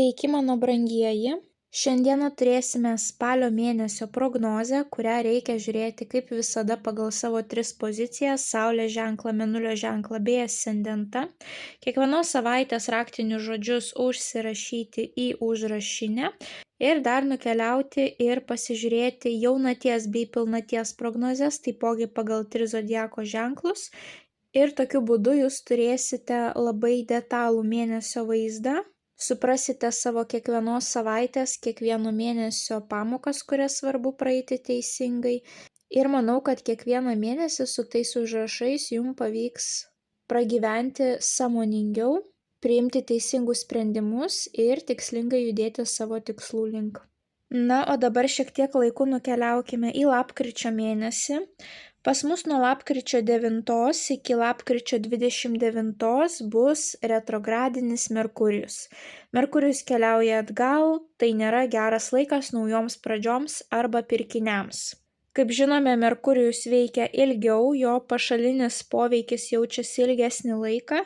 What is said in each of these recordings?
Sveiki, mano brangieji. Šiandieną turėsime spalio mėnesio prognozę, kurią reikia žiūrėti kaip visada pagal savo 3 pozicijas – Saulės ženklą, Mėnulio ženklą bei ascendentą. Kiekvienos savaitės raktinius žodžius užsirašyti į užrašinę ir dar nukeliauti ir pasižiūrėti jaunaties bei pilnaties prognozes, taipogi pagal 3 zodiako ženklus. Ir tokiu būdu jūs turėsite labai detalų mėnesio vaizdą. Suprasite savo kiekvienos savaitės, kiekvieno mėnesio pamokas, kurias svarbu praeiti teisingai. Ir manau, kad kiekvieną mėnesį su tais užrašais jums pavyks pragyventi sąmoningiau, priimti teisingus sprendimus ir tikslingai judėti savo tikslų link. Na, o dabar šiek tiek laiku nukeliaukime į lapkričio mėnesį. Pas mus nuo lapkričio 9 iki lapkričio 29 bus retrogradinis Merkurijus. Merkurijus keliauja atgal, tai nėra geras laikas naujoms pradžioms arba pirkiniams. Kaip žinome, Merkurijus veikia ilgiau, jo pašalinis poveikis jaučiasi ilgesnį laiką,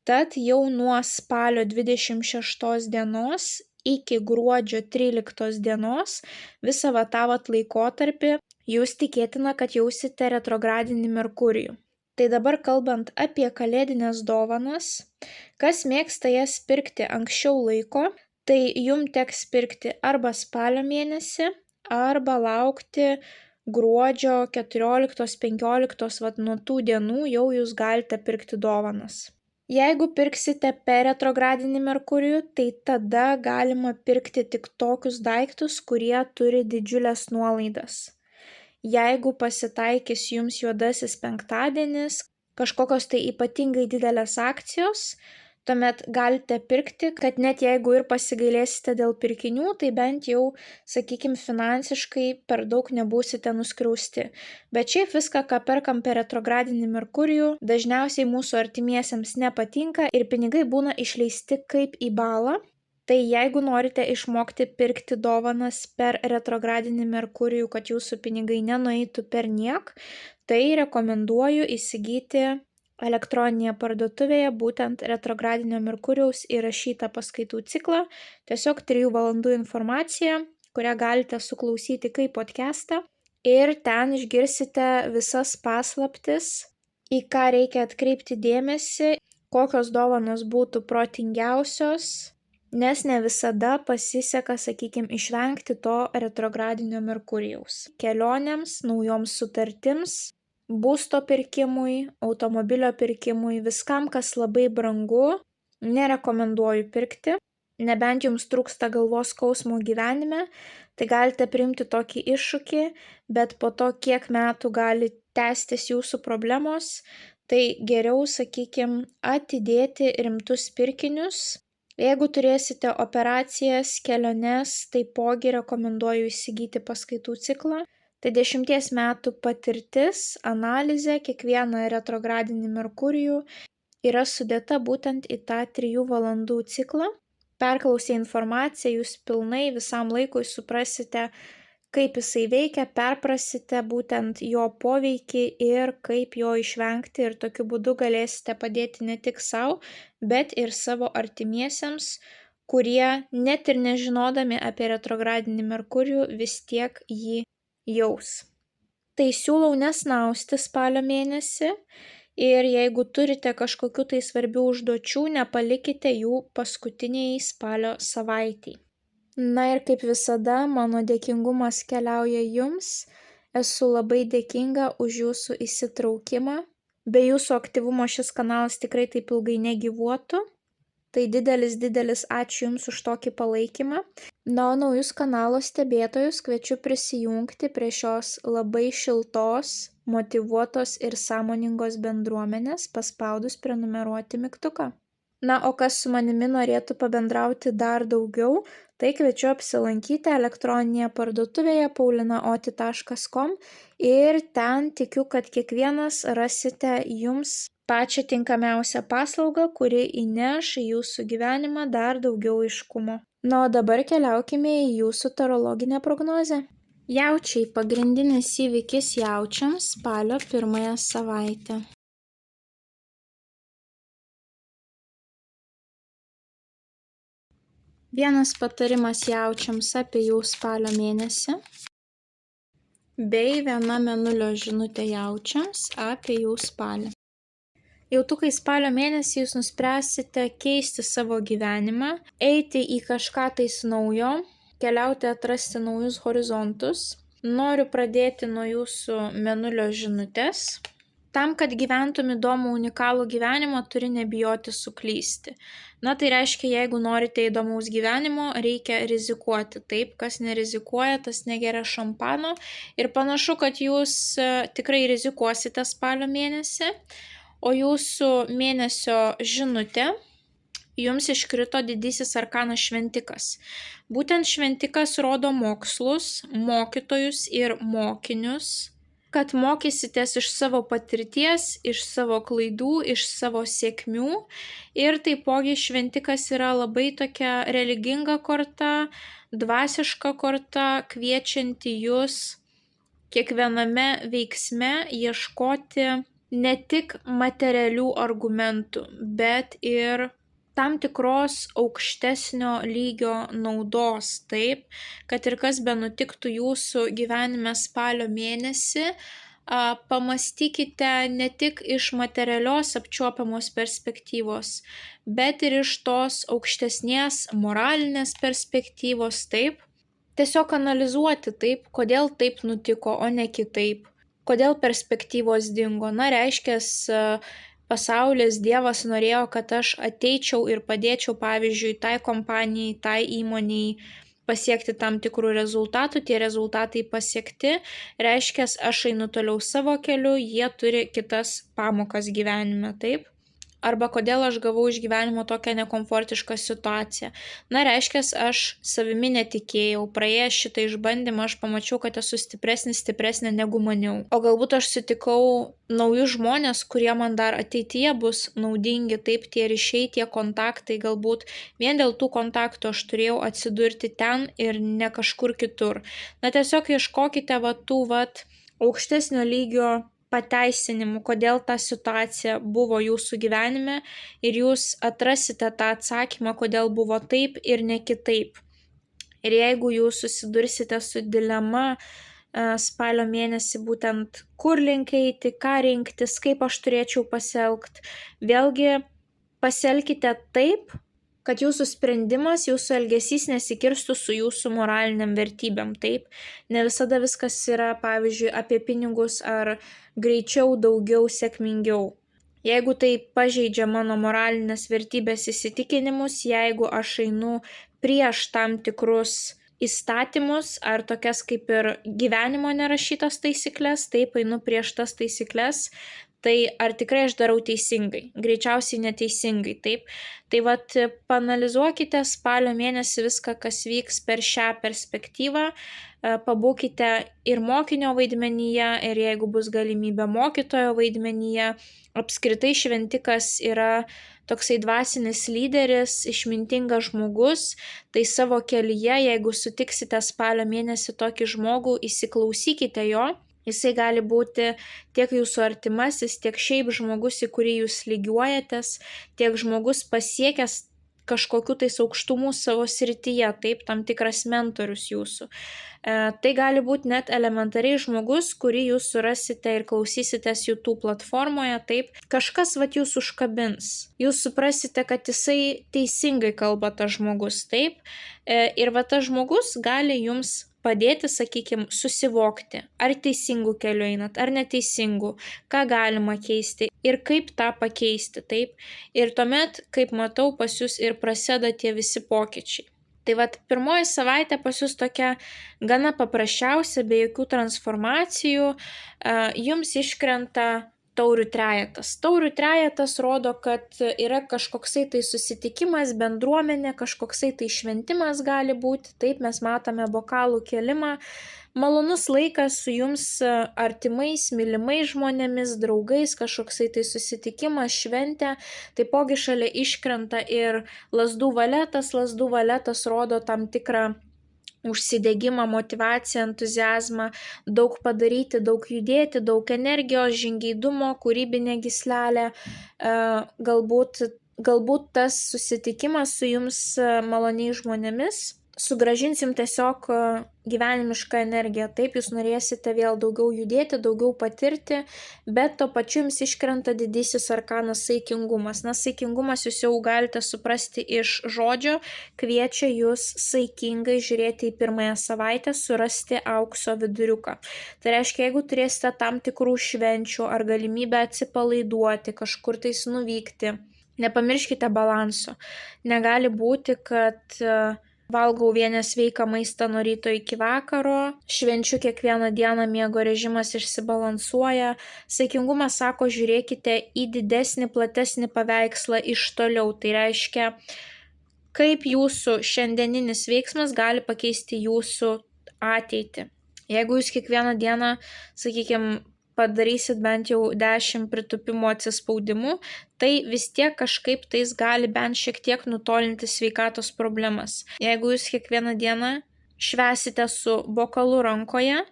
tad jau nuo spalio 26 dienos iki gruodžio 13 dienos visą tą laikotarpį jūs tikėtina, kad jausite retrogradinį Merkurijų. Tai dabar kalbant apie kalėdinės dovanas, kas mėgsta jas pirkti anksčiau laiko, tai jums teks pirkti arba spalio mėnesį, arba laukti gruodžio 14-15, nuo tų dienų jau jūs galite pirkti dovanas. Jeigu pirksite per retrogradinį Merkurijų, tai tada galima pirkti tik tokius daiktus, kurie turi didžiulės nuolaidas. Jeigu pasitaikys jums juodasis penktadienis, kažkokios tai ypatingai didelės akcijos, tuomet galite pirkti, kad net jeigu ir pasigailėsite dėl pirkinių, tai bent jau, finansiškai per daug nebūsite nuskriausti. Bet šiaip viską, ką perkam per retrogradinį Merkurijų, dažniausiai mūsų artimiesiems nepatinka ir pinigai būna išleisti kaip į balą. Tai jeigu norite išmokti pirkti dovanas per retrogradinį Merkurijų, kad jūsų pinigai nenueitų per niek, tai rekomenduoju įsigyti elektroninėje parduotuvėje būtent retrogradinio Merkurijaus įrašytą paskaitų ciklą, tiesiog 3 valandų informacija, kurią galite suklausyti kaip podcastą ir ten išgirsite visas paslaptis, į ką reikia atkreipti dėmesį, kokios dovanos būtų protingiausios, nes ne visada pasiseka, išvengti to retrogradinio Merkurijaus. Kelionėms, naujoms sutartims, būsto pirkimui, automobilio pirkimui, viskam, kas labai brangu, nerekomenduoju pirkti. Nebent jums trūksta galvos skausmo gyvenime, tai galite priimti tokį iššūkį, bet po to kiek metų gali tęstis jūsų problemos, tai geriau, atidėti rimtus pirkinius. Jeigu turėsite operacijas, keliones, taipogi rekomenduoju įsigyti paskaitų ciklą. Tai 10 metų patirtis, analizė, kiekvieną retrogradinį Merkurijų yra sudėta būtent į tą 3 valandų ciklą. Perklausę informaciją, jūs pilnai visam laikui suprasite, kaip jisai veikia, perprasite būtent jo poveikį ir kaip jo išvengti ir tokiu būdu galėsite padėti ne tik savo, bet ir savo artimiesiems, kurie net ir nežinodami apie retrogradinį Merkurijų vis tiek jį jaus. Tai siūlau nesnausti spalio mėnesį ir jeigu turite kažkokių tai svarbių užduočių, nepalikite jų paskutiniai spalio savaitei. Na ir kaip visada, mano dėkingumas keliauja jums. Esu labai dėkinga už jūsų įsitraukimą. Be jūsų aktyvumo šis kanalas tikrai taip ilgai negyvuotų. Tai didelis ačiū jums už tokį palaikymą. Na, o naujus kanalo stebėtojus kviečiu prisijungti prie šios labai šiltos, motyvuotos ir sąmoningos bendruomenės, paspaudus prenumeruoti mygtuką. Na, o kas su manimi norėtų pabendrauti dar daugiau, tai kviečiu apsilankyti elektroninėje parduotuvėje paulinaoti.com ir ten tikiu, kad kiekvienas rasite jums pačią tinkamiausią paslaugą, kuri įneš į jūsų gyvenimą dar daugiau aiškumo. Na, o dabar keliaukime į jūsų tarologinę prognozę. Jaučiai – pagrindinis įvykis jaučiams spalio 1 savaitę. Vienas patarimas jaučiams apie jų spalio mėnesį, bei viena mėnulio žinutė jaučiams apie jų spalį. Jautukai spalio mėnesį jūs nuspręsite keisti savo gyvenimą, eiti į kažką tais naujo, keliauti atrasti naujus horizontus. Noriu pradėti nuo jūsų mėnulio žinutės. Tam, kad gyventum įdomų unikalų gyvenimą, turi nebijoti suklysti. Na, tai reiškia, jeigu norite įdomaus gyvenimo, reikia rizikuoti. Taip, kas nerizikuoja, tas negeria šampano. Ir panašu, kad jūs tikrai rizikuosite spalio mėnesį, o jūsų mėnesio žinutė jums iškrito didysis arkanas šventikas. Būtent šventikas rodo mokslus, mokytojus ir mokinius, kad mokysitės iš savo patirties, iš savo klaidų, iš savo sėkmių. Ir taipogi šventikas yra labai tokia religinga korta, dvasiška korta, kviečianti jūs kiekviename veiksme ieškoti ne tik materialių argumentų, bet ir tam tikros aukštesnio lygio naudos, taip, kad ir kas benutiktų jūsų gyvenime spalio mėnesį, pamastykite ne tik iš materialios apčiuopiamos perspektyvos, bet ir iš tos aukštesnės moralinės perspektyvos, taip. Tiesiog analizuoti, taip, kodėl taip nutiko, o ne kitaip, kodėl perspektyvos dingo. Na, reiškias, pasaulis, Dievas norėjo, kad aš ateičiau ir padėčiau, pavyzdžiui, tai kompanijai, tai įmoniai pasiekti tam tikrų rezultatų, tie rezultatai pasiekti, reiškia, aš einu toliau savo keliu, jie turi kitas pamokas gyvenime, taip? Arba kodėl aš gavau iš gyvenimo tokią nekomfortišką situaciją. Na, reiškia, aš savimi netikėjau, praėjęs šitą išbandymą aš pamačiau, kad esu stipresnė negu maniau. O galbūt aš sutikau naujus žmonės, kurie man dar ateityje bus naudingi, taip, tie ryšiai, tie kontaktai, galbūt vien dėl tų kontaktų aš turėjau atsidurti ten ir ne kažkur kitur. Na, tiesiog ieškokite tų aukštesnio lygio pateisinimų, kodėl ta situacija buvo jūsų gyvenime ir jūs atrasite tą atsakymą, kodėl buvo taip ir ne kitaip. Ir jeigu jūs susidursite su dilema spalio mėnesį būtent kur link eiti, ką rinktis, kaip aš turėčiau pasielgti, vėlgi pasielkite taip, kad jūsų sprendimas, jūsų elgesys nesikirstų su jūsų moraliniam vertybėm, taip? Ne visada viskas yra, pavyzdžiui, apie pinigus ar greičiau, daugiau, sėkmingiau. Jeigu tai pažeidžia mano moralinės vertybės įsitikinimus, jeigu aš einu prieš tam tikrus įstatymus ar tokias kaip ir gyvenimo nerašytas taisyklės, taip, einu prieš tas taisyklės, tai ar tikrai aš darau teisingai? Greičiausiai neteisingai, taip? Tai paanalizuokite spalio mėnesį viską, kas vyks per šią perspektyvą, pabūkite ir mokinio vaidmenyje, ir jeigu bus galimybė mokytojo vaidmenyje. Apskritai šventikas yra toksai dvasinis lyderis, išmintingas žmogus, tai savo kelyje, jeigu sutiksite spalio mėnesį tokį žmogų, įsiklausykite jo. Jisai gali būti tiek jūsų artimasis, tiek šiaip žmogus, į kurį jūs lygiuojatės, tiek žmogus pasiekęs kažkokiu tais aukštumų savo srityje, taip, tam tikras mentorius jūsų. Tai gali būti net elementariai žmogus, kurį jūs surasite ir klausysitės YouTube platformoje, taip, kažkas jūs užkabins. Jūs suprasite, kad jisai teisingai kalba tas žmogus, taip, ir tas žmogus gali jums padėti, sakykime, susivokti, ar teisingų kelių einat, ar neteisingų, ką galima keisti ir kaip tą pakeisti, taip. Ir tuomet, kaip matau, pas jūs ir prasideda tie visi pokyčiai. Tai pirmoji savaitė pas jūs tokia gana paprasčiausia, be jokių transformacijų, jums iškrenta taurių trejetas. Taurių trejetas rodo, kad yra kažkoksai tai susitikimas, bendruomenė, kažkoksai tai šventimas gali būti. Taip, mes matome bokalų kėlimą. Malonus laikas su jums artimais, mylimais žmonėmis, draugais, kažkoksai tai susitikimas, šventė. Taipogi šalia iškrenta ir lazdų valetas. Lazdų valetas rodo tam tikrą užsidegimą, motivaciją, entuziazmą, daug padaryti, daug judėti, daug energijos, žingeidumo, kūrybinė gyslelė, galbūt galbūt tas susitikimas su jums maloniais žmonėmis sugrąžins jums tiesiog gyvenimišką energiją. Taip, jūs norėsite vėl daugiau judėti, daugiau patirti, bet to pačiu jums iškrenta didysis arkanas saikingumas. Na, saikingumas jūs jau galite suprasti iš žodžio, kviečia jūs saikingai žiūrėti į pirmąją savaitę, surasti aukso viduriuką. Tai reiškia, jeigu turėsite tam tikrų švenčių ar galimybę atsipalaiduoti, kažkur tais nuvykti, nepamirškite balanso. Negali būti, kad valgau vien nesveiką maistą nuo ryto iki vakaro, švenčiu kiekvieną dieną, miego režimas išsibalansuoja. Saikingumas sako, žiūrėkite į didesnį, platesnį paveikslą iš toliau. Tai reiškia, kaip jūsų šiandieninis veiksmas gali pakeisti jūsų ateitį. Jeigu jūs kiekvieną dieną, sakykime, padarysit bent jau 10 pritūpimo atsispaudimų, tai vis tiek kažkaip tais gali bent šiek tiek nutolinti sveikatos problemas. Jeigu jūs kiekvieną dieną švęsite su bokalu rankoje,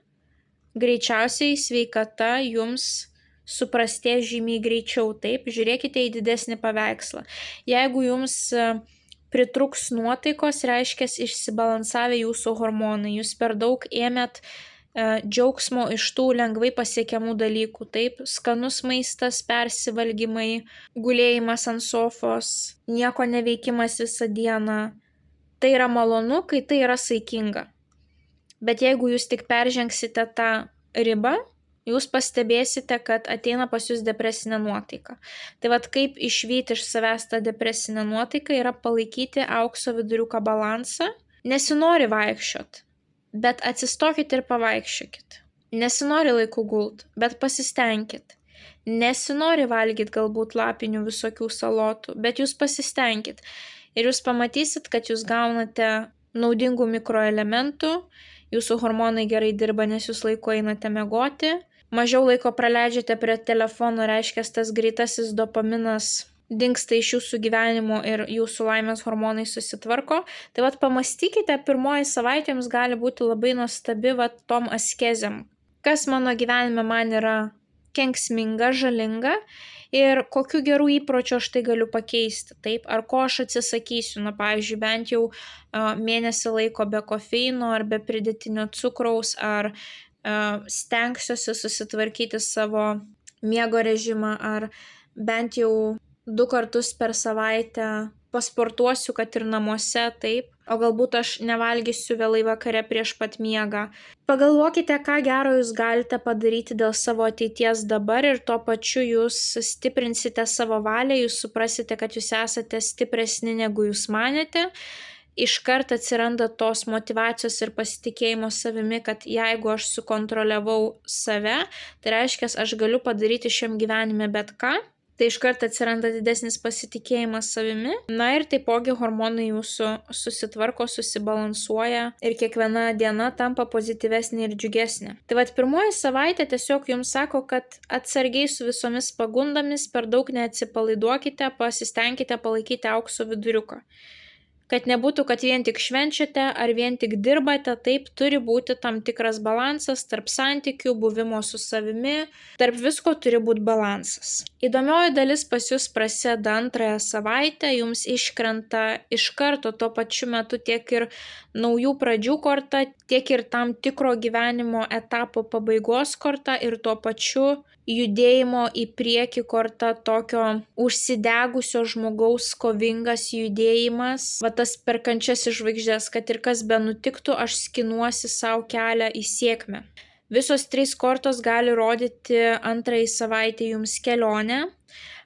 greičiausiai sveikata jums suprastės žymiai greičiau. Taip, žiūrėkite į didesnį paveikslą. Jeigu jums pritruks nuotaikos, reiškia išsibalansavę jūsų hormonai, jūs per daug ėmėt džiaugsmo iš tų lengvai pasiekiamų dalykų, taip, skanus maistas, persivalgymai, gulėjimas ant sofos, nieko neveikimas visą dieną. Tai yra malonu, kai tai yra saikinga. Bet jeigu jūs tik peržengsite tą ribą, jūs pastebėsite, kad ateina pas jūs depresinė nuotaika. Tai vat kaip išvyti iš savęs tą depresinę nuotaiką yra palaikyti aukso viduriuką balansą. Nesinori vaikščiot, bet atsistokit ir pavaikščiokit. Nesinori laiku gult, bet pasistengkit. Nesinori valgyt galbūt lapinių visokių salotų, bet jūs pasistengkit. Ir jūs pamatysit, kad jūs gaunate naudingų mikroelementų, jūsų hormonai gerai dirba, nes jūs laiku einate miegoti, mažiau laiko praleidžiate prie telefono, reiškia tas greitasis dopaminas dingsta iš jūsų gyvenimo ir jūsų laimės hormonai susitvarko. Tai vat pamastykite, pirmoji savaitė jums gali būti labai nuostabi vat tom askezėm. Kas mano gyvenime man yra kenksminga, žalinga ir kokiu gerų įpročių aš tai galiu pakeisti. Taip, ar ko aš atsisakysiu, na pavyzdžiui, bent jau mėnesį laiko be kofeino ar be pridėtinio cukraus, ar stengsiuosi susitvarkyti savo miego režimą, ar bent jau 2 kartus per savaitę pasportuosiu, kad ir namuose, taip, o galbūt aš nevalgysiu vėlai vakare prieš pat miegą. Pagalvokite, ką gero jūs galite padaryti dėl savo ateities dabar ir tuo pačiu jūs stiprinsite savo valią, jūs suprasite, kad jūs esate stipresni negu jūs manėte. Iškart atsiranda tos motyvacijos ir pasitikėjimo savimi, kad jeigu aš sukontroliavau save, tai reiškia, aš galiu padaryti šiam gyvenime bet ką. Tai iškart atsiranda didesnis pasitikėjimas savimi. Na ir taipogi hormonai jūsų susitvarko, susibalansuoja ir kiekviena diena tampa pozityvesnė ir džiugesnė. Tai vat pirmoji savaitė tiesiog jums sako, kad atsargiai su visomis pagundomis, per daug neatsipalaiduokite, pasistengkite palaikyti aukso viduriuką. Kad nebūtų, kad vien tik švenčiate ar vien tik dirbate, taip turi būti tam tikras balansas tarp santykių, buvimo su savimi, tarp visko turi būti balansas. Įdomioji dalis pas jūs prasideda antrąją savaitę, jums iškrenta iš karto tuo pačiu metu tiek ir naujų pradžių korta, tiek ir tam tikro gyvenimo etapo pabaigos korta ir tuo pačiu judėjimo į priekį korta, tokio užsidegusio žmogaus kovingas judėjimas, va tas per kančias į žvaigždės, kad ir kas be nutiktų, aš skinuosi savo kelią į sėkmę. Visos 3 kortos gali rodyti antrąjį savaitę jums kelionę,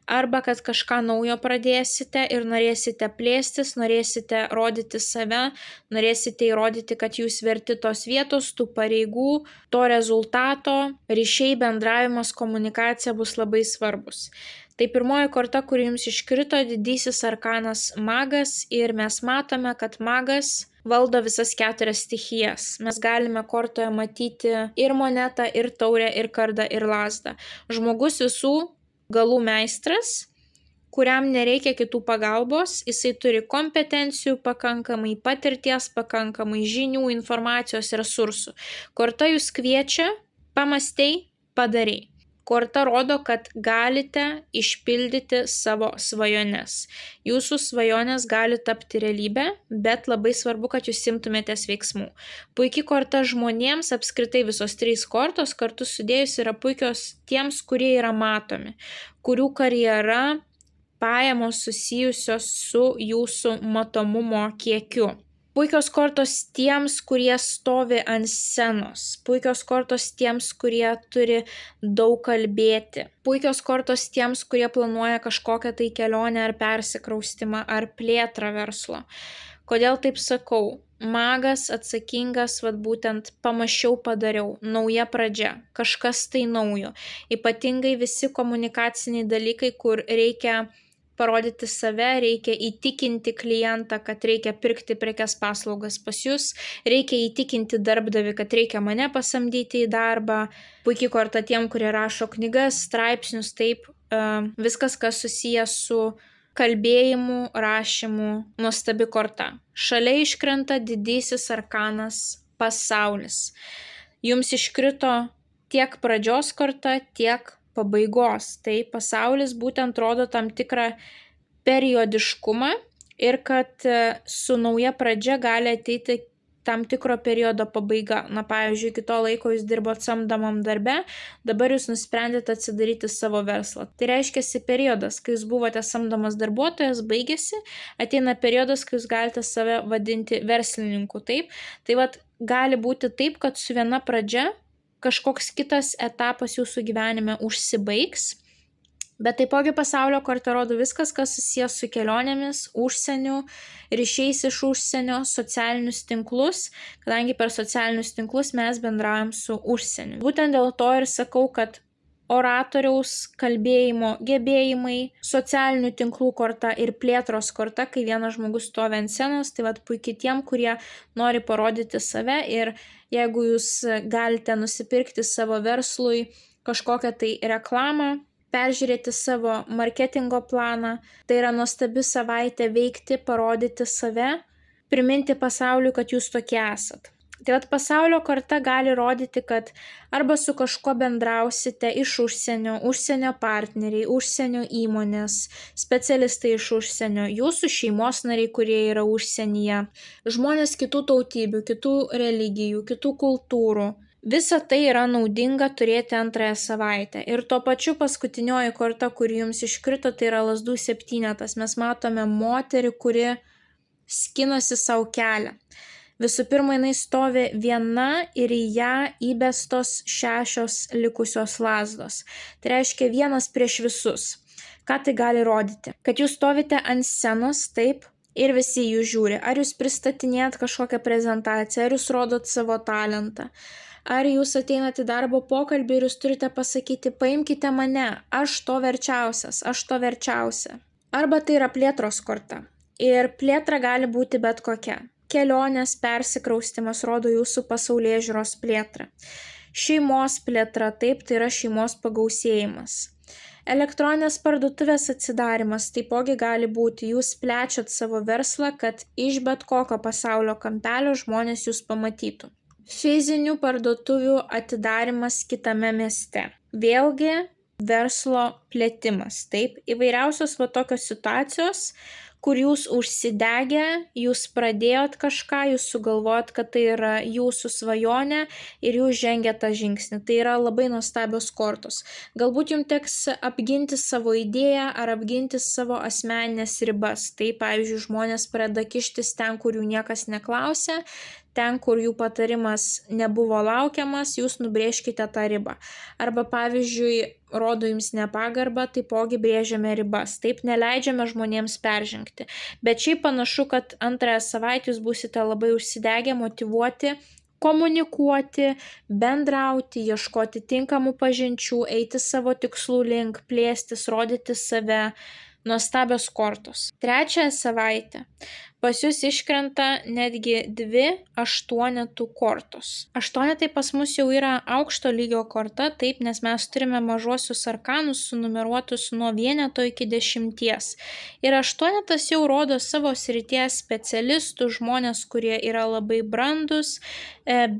arba kad kažką naujo pradėsite ir norėsite plėstis, norėsite rodyti save, norėsite įrodyti, kad jūs verti tos vietos, tų pareigų, to rezultato, ryšiai, bendravimas, komunikacija bus labai svarbus. Tai pirmoji korta, kuri jums iškrito, didysis arkanas magas ir mes matome, kad magas valdo visas 4 stichijas. Mes galime kortoje matyti ir monetą, ir taurę, ir kardą, ir lazdą. Žmogus visų galų meistras, kuriam nereikia kitų pagalbos, jisai turi kompetencijų pakankamai, patirties pakankamai, žinių, informacijos, resursų. Korta jūs kviečia, pamastei, padarei. Korta rodo, kad galite išpildyti savo svajones. Jūsų svajonės gali tapti realybę, bet labai svarbu, kad jūs imtumėtės veiksmų. Puikiai korta žmonėms, apskritai visos 3 kortos kartu sudėjus yra puikios tiems, kurie yra matomi, kurių karjera, pajamos susijusios su jūsų matomumo kiekiu. Puikios kortos tiems, kurie stovi ant scenos. Puikios kortos tiems, kurie turi daug kalbėti. Puikios kortos tiems, kurie planuoja kažkokią tai kelionę ar persikraustymą ar plėtrą verslo. Kodėl taip sakau? Magas atsakingas, būtent pamačiau, padariau, nauja pradžia, kažkas tai naujo. Ypatingai visi komunikaciniai dalykai, kur reikia parodyti save, reikia įtikinti klientą, kad reikia pirkti prekes paslaugas pas jūs, reikia įtikinti darbdavį, kad reikia mane pasamdyti į darbą. Puikiai korta tiem, kurie rašo knygas, straipsnius, taip, viskas, kas susijęs su kalbėjimu, rašymu, nuostabi korta. Šalia iškrenta didysis arkanas pasaulis. Jums iškrito tiek pradžios korta, tiek pabaigos. Tai pasaulis būtent rodo tam tikrą periodiškumą ir kad su nauja pradžia gali ateiti tam tikro periodo pabaiga. Pavyzdžiui, iki to laiko jūs dirbot samdomam darbe, dabar jūs nusprendėte atsidaryti savo verslą. Tai reiškia periodas, kai jūs buvote samdomas darbuotojas, baigėsi, ateina periodas, kai jūs galite save vadinti verslininku. Taip? Tai gali būti taip, kad su viena pradžia kažkoks kitas etapas jūsų gyvenime užsibaigs, bet taipogi pasaulio korta rodo viskas, kas susijęs su kelionėmis, užsieniu, ryšiais iš užsienio, socialinius tinklus, kadangi per socialinius tinklus mes bendraujam su užsieniu. Būtent dėl to ir sakau, kad oratoriaus kalbėjimo gebėjimai, socialinių tinklų korta ir plėtros korta, kai vienas žmogus stovi ant scenos, tai puikiai tiem, kurie nori parodyti save ir jeigu jūs galite nusipirkti savo verslui kažkokią tai reklamą, peržiūrėti savo marketingo planą, tai yra nuostabi savaitė veikti, parodyti save, priminti pasauliui, kad jūs tokie esat. Tai pasaulio korta gali rodyti, kad arba su kažkuo bendrausite iš užsienio partneriai, užsienio įmonės, specialistai iš užsienio, jūsų šeimos nariai, kurie yra užsienyje, žmonės kitų tautybių, kitų religijų, kitų kultūrų. Visa tai yra naudinga turėti antrąją savaitę. Ir tuo pačiu paskutinioji korta, kuri jums iškrito, tai yra lazdų 7. Mes matome moterį, kuri skinasi savo kelią. Visų pirma, jinai stovi viena ir į ją įbestos 6 likusios lazdos. Tai reiškia 1 prieš visus. Ką tai gali rodyti? Kad jūs stovite ant scenos, taip, ir visi jūs žiūri. Ar jūs pristatinėjat kažkokią prezentaciją, ar jūs rodot savo talentą. Ar jūs ateinate į darbo pokalbį ir jūs turite pasakyti, paimkite mane, aš to verčiausias, aš to verčiausia. Arba tai yra plėtros korta. Ir plėtra gali būti bet kokia. Kelionės persikraustimas rodo jūsų pasaulėžiūros plėtrą. Šeimos plėtra, taip, tai yra šeimos pagausėjimas. Elektroninės parduotuvės atsidarimas taipogi gali būti, jūs plečiat savo verslą, kad iš bet kokio pasaulio kampelio žmonės jūs pamatytų. Fizinių parduotuvių atidarimas kitame mieste. Vėlgi verslo plėtimas, taip, įvairiausios tokios situacijos, kur jūs užsidegę, jūs pradėjot kažką, jūs sugalvojot, kad tai yra jūsų svajonė ir jūs žengėt tą žingsnį. Tai yra labai nuostabios kortos. Galbūt jums teks apginti savo idėją ar apginti savo asmeninės ribas. Tai, pavyzdžiui, žmonės pradeda kištis ten, kur jų niekas neklausė, ten, kur jų patarimas nebuvo laukiamas, jūs nubrėžkite tą ribą. Arba, pavyzdžiui, rodo jums nepagarbą, taipogi brėžiame ribas. Taip neleidžiame žmonėms peržengti. Bet šiaip panašu, kad antrąją savaitę jūs būsite labai užsidegę, motyvuoti, komunikuoti, bendrauti, ieškoti tinkamų pažinčių, eiti savo tikslų link, plėstis, rodyti save. Nuostabios kortos. Trečiąją savaitę Pas jūs iškrenta netgi 2 aštuonetų kortos. Aštuonetai pas mus jau yra aukšto lygio korta, taip, nes mes turime mažuosius arkanus sunumeruotus nuo vieneto iki 10. Ir aštuonetas jau rodo savo srities specialistų, žmonės, kurie yra labai brandus,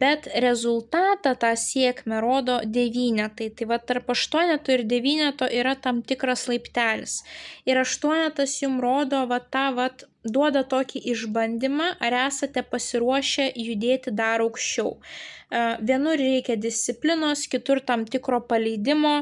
bet rezultatą, tą sėkmę rodo devynetai. Tai va tarp aštuoneto ir devyneto yra tam tikras laiptelis. Ir aštuonetas jums rodo duoda tokį išbandymą, ar esate pasiruošę judėti dar aukščiau. Vienur reikia disciplinos, kitur tam tikro paleidimo.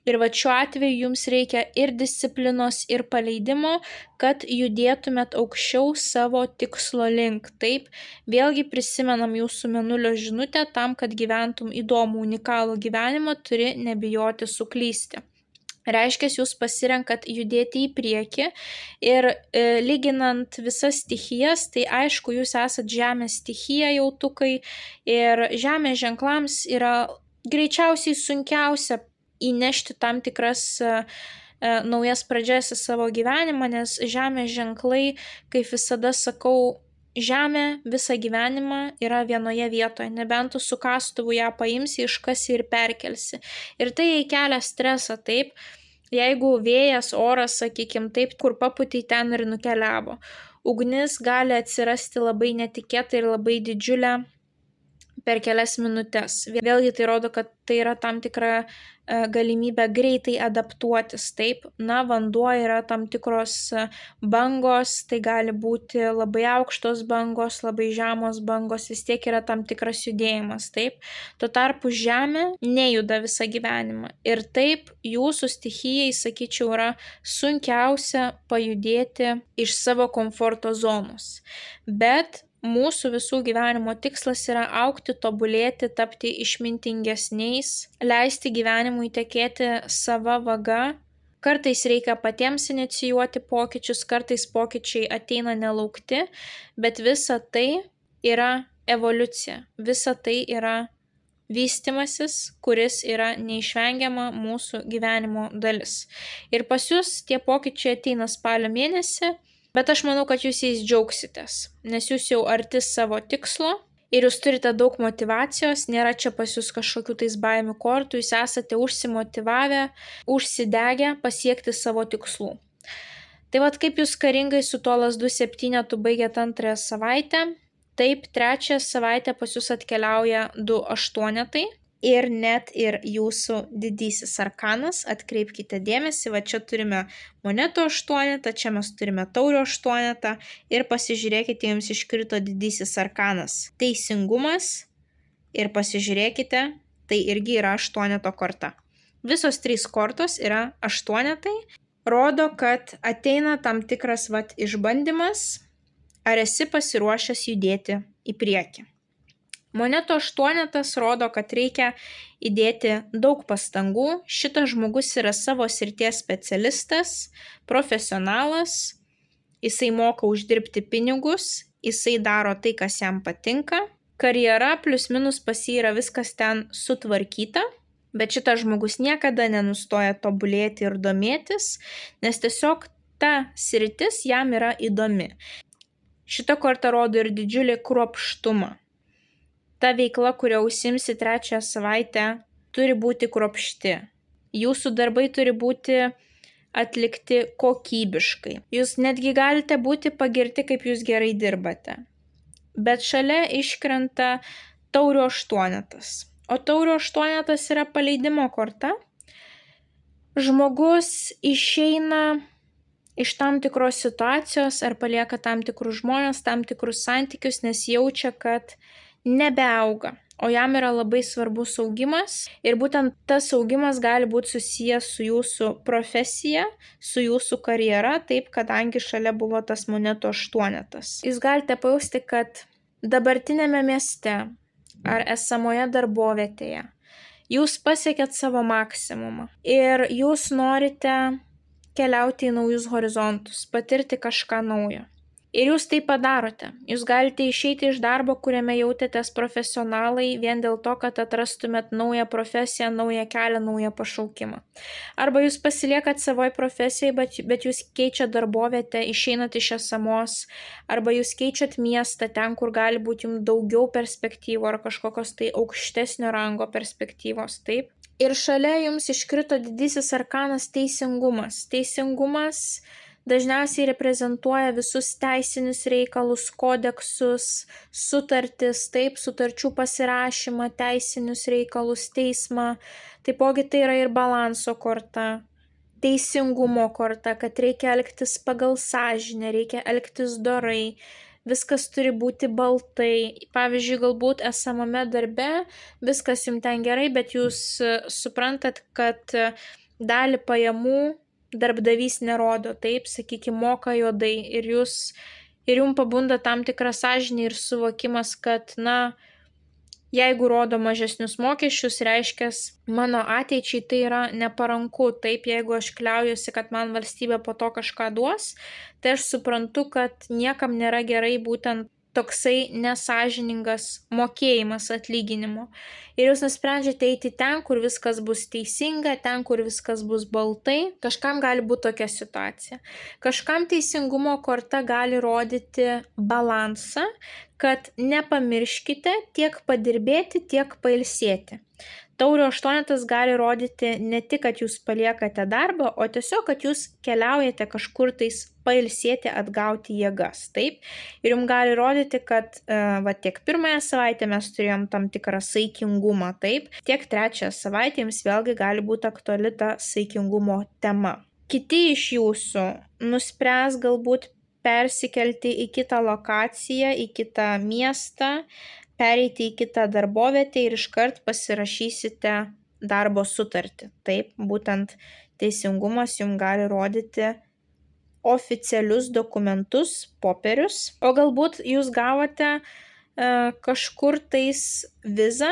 Ir šiuo atveju jums reikia ir disciplinos, ir paleidimo, kad judėtumėt aukščiau savo tikslo link. Taip, vėlgi prisimenam jūsų mėnulio žinutę, tam, kad gyventum įdomų, unikalų gyvenimą, turi nebijoti suklysti. Reiškia, jūs pasirenkat judėti į priekį ir lyginant visas stichijas, tai aišku, jūs esat žemės stichija jautukai ir žemės ženklams yra greičiausiai sunkiausia įnešti tam tikras naujas pradžias į savo gyvenimą, nes žemės ženklai, kaip visada sakau, žemė visą gyvenimą yra vienoje vietoje, nebent tu su kastuvu ją paimsi, iškasi ir perkelsi. Ir tai kelia stresą, taip, jeigu vėjas, oras, sakykim, taip, kur paputei, ten ir nukeliavo. Ugnis gali atsirasti labai netikėtai ir labai didžiulę per kelias minutes. Vėlgi tai rodo, kad tai yra tam tikra galimybė greitai adaptuotis, taip. Vanduo yra tam tikros bangos, tai gali būti labai aukštos bangos, labai žemos bangos, vis tiek yra tam tikras judėjimas, taip. Tuo tarpu žemė nejuda visą gyvenimą. Ir taip jūsų stichijai, sakyčiau, yra sunkiausia pajudėti iš savo komforto zonos. Bet mūsų visų gyvenimo tikslas yra augti, tobulėti, tapti išmintingesniais, leisti gyvenimui tekėti sava vaga. Kartais reikia patiems inicijuoti pokyčius, kartais pokyčiai ateina nelaukti, bet visa tai yra evoliucija, visa tai yra vystimasis, kuris yra neišvengiama mūsų gyvenimo dalis. Ir pas jūs tie pokyčiai ateina spalio mėnesį, bet aš manau, kad jūs jais džiaugsitės, nes jūs jau arti savo tikslo ir jūs turite daug motivacijos, nėra čia pas jūs kažkokių tais baimių kortų, jūs esate užsimotyvavę, užsidegę pasiekti savo tikslų. Tai kaip jūs karingai su tuo lazdų 7 baigėt 2 savaitę, taip 3 savaitę pas jūs atkeliauja 2 aštuonetai. Ir net ir jūsų didysis arkanas, atkreipkite dėmesį, čia turime monetų aštuonetą, čia mes turime taurių aštuonetą ir pasižiūrėkite, jums iškrito didysis arkanas. Teisingumas ir pasižiūrėkite, tai irgi yra aštuoneto korta. Visos 3 kortos yra aštuonetai, rodo, kad ateina tam tikras išbandymas, ar esi pasiruošęs judėti į priekį. Monetų aštuonetas rodo, kad reikia įdėti daug pastangų. Šitas žmogus yra savo srities specialistas, profesionalas, jisai moka uždirbti pinigus, jisai daro tai, kas jam patinka. Karjera plius minus pas jį yra viskas ten sutvarkyta, bet šitas žmogus niekada nenustoja tobulėti ir domėtis, nes tiesiog ta sritis jam yra įdomi. Šita korta rodo ir didžiulį kruopštumą. Ta veikla, kurio užsimsi 3 savaitę, turi būti kruopšti. Jūsų darbai turi būti atlikti kokybiškai. Jūs netgi galite būti pagirti, kaip jūs gerai dirbate. Bet šalia iškrenta taurių aštuonetas. O taurių aštuonetas yra paleidimo korta. Žmogus išeina iš tam tikros situacijos ar palieka tam tikrus žmonės, tam tikrus santykius, nes jaučia, kad nebeauga, o jam yra labai svarbus augimas ir būtent tas augimas gali būti susijęs su jūsų profesija, su jūsų karjera, taip, kadangi šalia buvo tas monetų aštuonetas. Jūs galite pajausti, kad dabartinėme mieste ar esamoje darbovietėje jūs pasiekėt savo maksimumą ir jūs norite keliauti į naujus horizontus, patirti kažką naujo. Ir jūs tai padarote. Jūs galite išeiti iš darbo, kuriame jautėtės profesionalai vien dėl to, kad atrastumėt naują profesiją, naują kelią, naują pašaukimą. Arba jūs pasiliekat savoje profesijoje, bet jūs keičiat darbovietę, išeinat iš esamos, arba jūs keičiat miestą ten, kur gali būti jums daugiau perspektyvų ar kažkokios tai aukštesnio rango perspektyvos, taip? Ir šalia jums iškrito didysis arkanas teisingumas. Teisingumas dažniausiai reprezentuoja visus teisinius reikalus, kodeksus, sutartis, taip, sutarčių pasirašymą, teisinius reikalus, teismą. Taipogi tai yra ir balanso korta, teisingumo korta, kad reikia elgtis pagal sąžinę, reikia elgtis dorai. Viskas turi būti baltai. Pavyzdžiui, galbūt esamame darbe viskas jums ten gerai, bet jūs suprantat, kad dalį pajamų darbdavys nerodo, taip, sakykime, moka juodai ir jums pabunda tam tikra sąžinė ir suvokimas, kad, jeigu rodo mažesnius mokesčius, reiškia, mano ateičiai tai yra neparanku, taip, jeigu aš kliaujuosi, kad man valstybė po to kažką duos, tai aš suprantu, kad niekam nėra gerai būtent toksai nesąžiningas mokėjimas atlyginimo. Ir jūs nusprendžiate eiti ten, kur viskas bus teisinga, ten, kur viskas bus baltai. Kažkam gali būti tokia situacija. Kažkam teisingumo korta gali rodyti balansą, kad nepamirškite tiek padirbėti, tiek pailsėti. Taurio aštuonetas gali rodyti ne tik, kad jūs paliekate darbą, o tiesiog, kad jūs keliaujate kažkur tais pailsėti, atgauti jėgas, taip? Ir jums gali rodyti, kad tiek pirmąją savaitę mes turėjom tam tikrą saikingumą, taip? Tiek trečiąją savaitę jums vėlgi gali būti aktuali ta saikingumo tema. Kiti iš jūsų nuspręs galbūt persikelti į kitą lokaciją, į kitą miestą, pereiti į kitą darbovietę ir iškart pasirašysite darbo sutartį. Taip, būtent teisingumas jums gali rodyti oficialius dokumentus, popierius, o galbūt jūs gavote kažkur tais vizą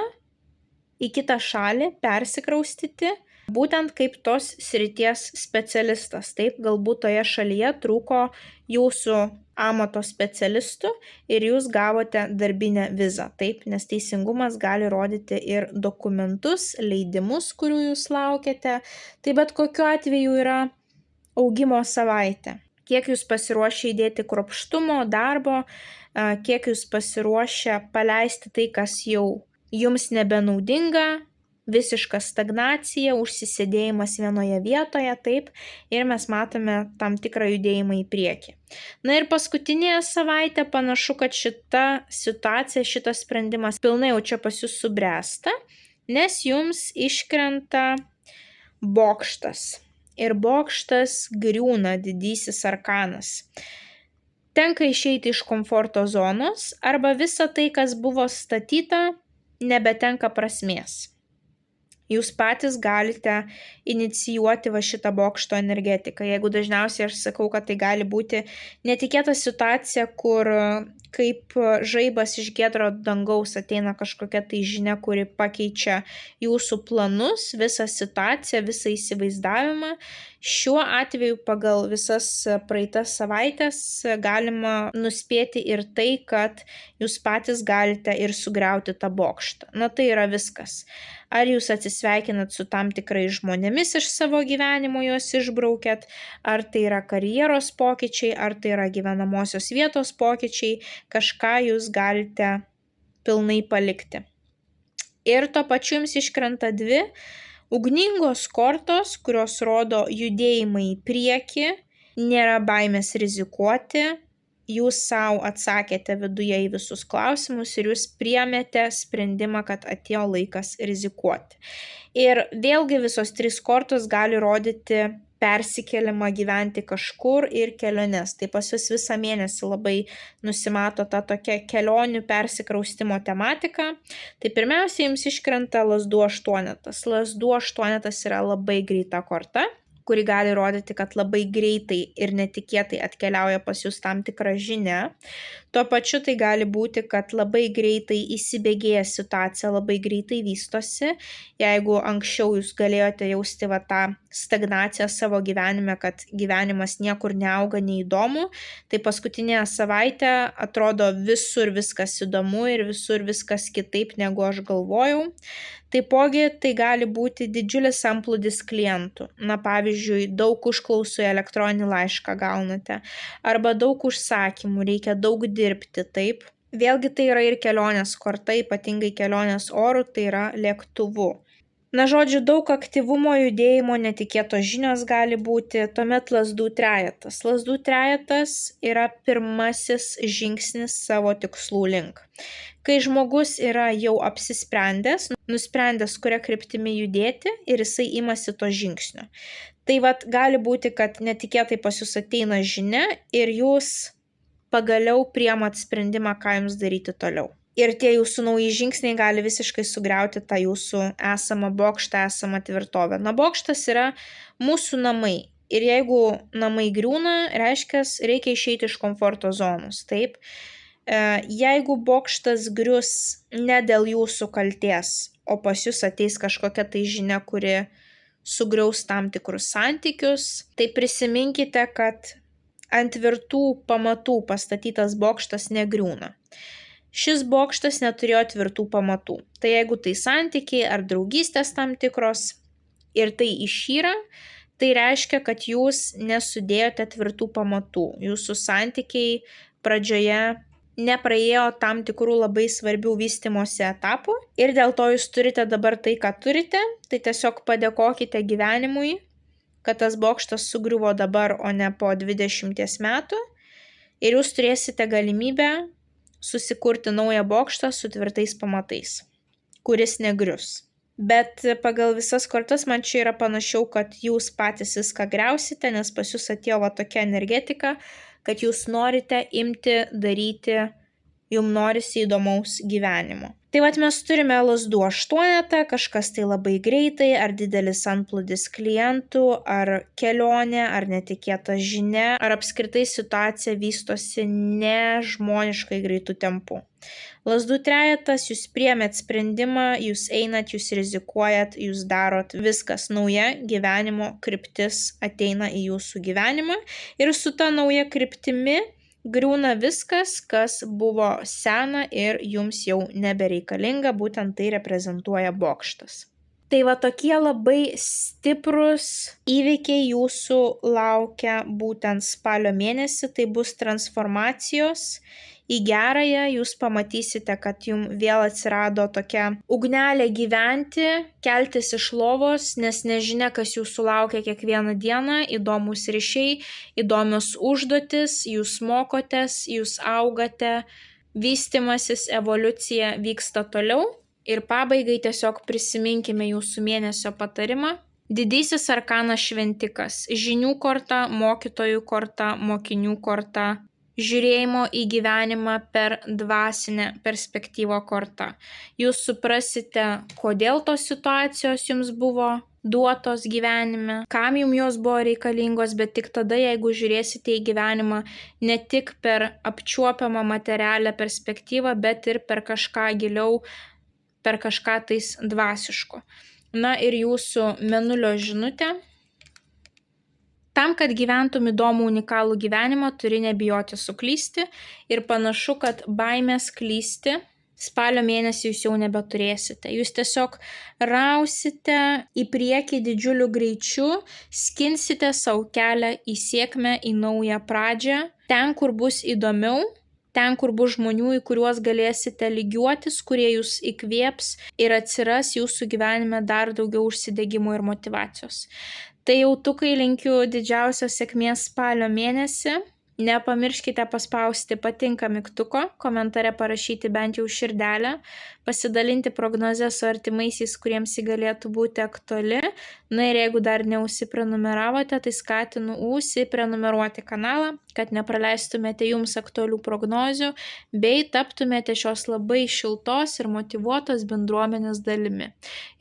į kitą šalį persikraustyti, būtent kaip tos srities specialistas. Taip, galbūt toje šalyje trūko jūsų amato specialistų ir jūs gavote darbinę vizą. Taip, nes teisingumas gali rodyti ir dokumentus, leidimus, kurių jūs laukiate. Tai bet kokiu atveju yra augimo savaitė. Kiek jūs pasiruošę įdėti kruopštumo, darbo, kiek jūs pasiruošę paleisti tai, kas jau jums nebenaudinga, visiška stagnacija, užsisėdėjimas vienoje vietoje, taip, ir mes matome tam tikrą judėjimą į priekį. Na ir paskutinėje savaitę panašu, kad šita situacija, šitas sprendimas pilnai jau čia pas jūs subręsta, nes jums iškrenta bokštas. Ir bokštas griūna, didysis arkanas. Tenka išeiti iš komforto zonos arba visa tai, kas buvo statyta, nebetenka prasmės. Jūs patys galite inicijuoti šitą bokšto energetiką. Jeigu dažniausiai aš sakau, kad tai gali būti netikėta situacija, kur kaip žaibas iš giedro dangaus ateina kažkokia tai žinia, kuri pakeičia jūsų planus, visą situaciją, visą įsivaizdavimą. Šiuo atveju pagal visas praeitas savaitės galima nuspėti ir tai, kad jūs patys galite ir sugriauti tą bokštą. Na tai yra viskas. Ar jūs atsisveikinat su tam tikrais žmonėmis iš savo gyvenimo, juos išbraukėt, ar tai yra karjeros pokyčiai, ar tai yra gyvenamosios vietos pokyčiai, kažką jūs galite pilnai palikti. Ir tuo pačiu jums iškrenta dvi ugningos kortos, kurios rodo judėjimą į priekį, nėra baimės rizikuoti, jūs savo atsakėte viduje į visus klausimus ir jūs priėmėte sprendimą, kad atėjo laikas rizikuoti. Ir vėlgi visos trys kortos gali rodyti persikėlimą gyventi kažkur ir keliones. Tai pas jūs visą mėnesį labai nusimato ta tokia kelionių persikraustimo tematika. Tai pirmiausia jums iškrenta lazdų aštuonetas. Lazdų aštuonetas yra labai greita korta. kuri gali rodyti, kad labai greitai ir netikėtai atkeliauja pas jūs tam tikra žinia. Tuo pačiu tai gali būti, kad labai greitai įsibėgėja situacija, labai greitai vystosi. Jeigu anksčiau jūs galėjote jausti tą stagnaciją savo gyvenime, kad gyvenimas niekur neauga, neįdomu, tai paskutinę savaitę atrodo visur viskas įdomu ir visur viskas kitaip, negu aš galvojau. Taipogi tai gali būti didžiulis antplūdis klientų. Pavyzdžiui, daug užklausų į elektroninį laišką gaunate, arba daug užsakymų, reikia daug dirbti, taip. Vėlgi tai yra ir kelionės korta, ypatingai kelionės oru, tai yra lėktuvu. Žodžiu, daug aktyvumo, judėjimo, netikėtos žinios gali būti, tuomet lazdų trejetas. Lazdų trejetas yra pirmasis žingsnis savo tikslų link. Kai žmogus yra jau apsisprendęs, nusprendęs, kuria kryptimi judėti ir jisai imasi to žingsnio. Tai gali būti, kad netikėtai pas jūs ateina žinia ir jūs pagaliau priimat sprendimą, ką jums daryti toliau. Ir tie jūsų nauji žingsniai gali visiškai sugriauti tą jūsų esamą bokštą, esamą tvirtovę. Bokštas yra mūsų namai. Ir jeigu namai griūna, reiškia, reikia išeiti iš komforto zonos. Taip. Jeigu bokštas grius ne dėl jūsų kalties, o pas jūs ateis kažkokia tai žinia, kuri sugriaus tam tikrus santykius, tai prisiminkite, kad ant tvirtų pamatų pastatytas bokštas negriūna. Šis bokštas neturėjo tvirtų pamatų. Tai jeigu tai santykiai ar draugystės tam tikros ir tai išyra, tai reiškia, kad jūs nesudėjote tvirtų pamatų. Jūsų santykiai pradžioje nepraėjo tam tikrų labai svarbių vystymosi etapų ir dėl to jūs turite dabar tai, ką turite. Tai tiesiog padėkokite gyvenimui, kad tas bokštas sugriuvo dabar, o ne po 20 metų ir jūs turėsite galimybę susikurti naują bokštą su tvirtais pamatais, kuris negrius. Bet pagal visas kortas man čia yra panašiau, kad jūs patys viską griausite, nes pas jūs atėjo tokia energetika, kad jūs norite imti daryti, jums norisi įdomaus gyvenimo. Tai mes turime lazdų aštuonetą, kažkas tai labai greitai, ar didelis antplūdis klientų, ar kelionė, ar netikėta žinia, ar apskritai situacija vystosi nežmoniškai greitų tempų. Lazdų trejetas, jūs priėmėt sprendimą, jūs einat, jūs rizikuojat, jūs darot, viskas, nauja gyvenimo kryptis ateina į jūsų gyvenimą ir su ta nauja kryptimi griūna viskas, kas buvo sena ir jums jau nebereikalinga, būtent tai reprezentuoja bokštas. Tai tokie labai stiprus įvykiai jūsų laukia būtent spalio mėnesį, tai bus transformacijos į gerąją, jūs pamatysite, kad jums vėl atsirado tokia ugnelė gyventi, keltis iš lovos, nes nežinia, kas jūsų laukia kiekvieną dieną, įdomus ryšiai, įdomios užduotis, jūs mokotės, jūs augate, vystimasis, evoliucija vyksta toliau. Ir pabaigai tiesiog prisiminkime jūsų mėnesio patarimą. Didysis arkanas šventikas, žinių korta, mokytojų korta, mokinių korta, žiūrėjimo į gyvenimą per dvasinę perspektyvą korta. Jūs suprasite, kodėl tos situacijos jums buvo duotos gyvenime, kam jums jos buvo reikalingos, bet tik tada, jeigu žiūrėsite į gyvenimą ne tik per apčiuopiamą materialią perspektyvą, bet ir per kažką giliau, per kažką tais dvasiško. Ir jūsų mėnulio žinutė. Tam, kad gyventum įdomų unikalų gyvenimą, turi nebijoti suklysti ir panašu, kad baimės klysti spalio mėnesį jūs jau nebeturėsite. Jūs tiesiog rausite į priekį didžiuliu greičiu, skinsite savo kelią į sėkmę, į naują pradžią, ten, kur bus įdomiau, ten, kur bus žmonių, į kuriuos galėsite lygiuotis, kurie jūs įkvėps ir atsiras jūsų gyvenime dar daugiau užsidegimo ir motyvacijos. Tai jautukai linkiu didžiausios sėkmės spalio mėnesį. Nepamirškite paspausti patinka mygtuko, komentare parašyti bent jau širdelę, pasidalinti prognozę su artimaisiais, kuriems ji galėtų būti aktuali. Na ir jeigu dar neužsiprenumeravote, tai skatinu užsiprenumeruoti kanalą, kad nepraleistumėte jums aktualių prognozių, bei taptumėte šios labai šiltos ir motyvuotos bendruomenės dalimi.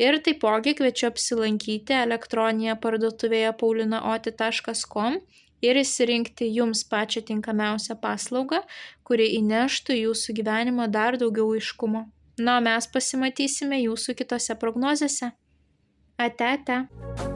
Ir taipogi kviečiu apsilankyti elektroninėje parduotuvėje paulinaoti.com ir išsirinkti jums pačią tinkamiausią paslaugą, kuri įneštų į jūsų gyvenimą dar daugiau aiškumo. Na, o mes pasimatysime jūsų kitose prognozėse. Ate, ate.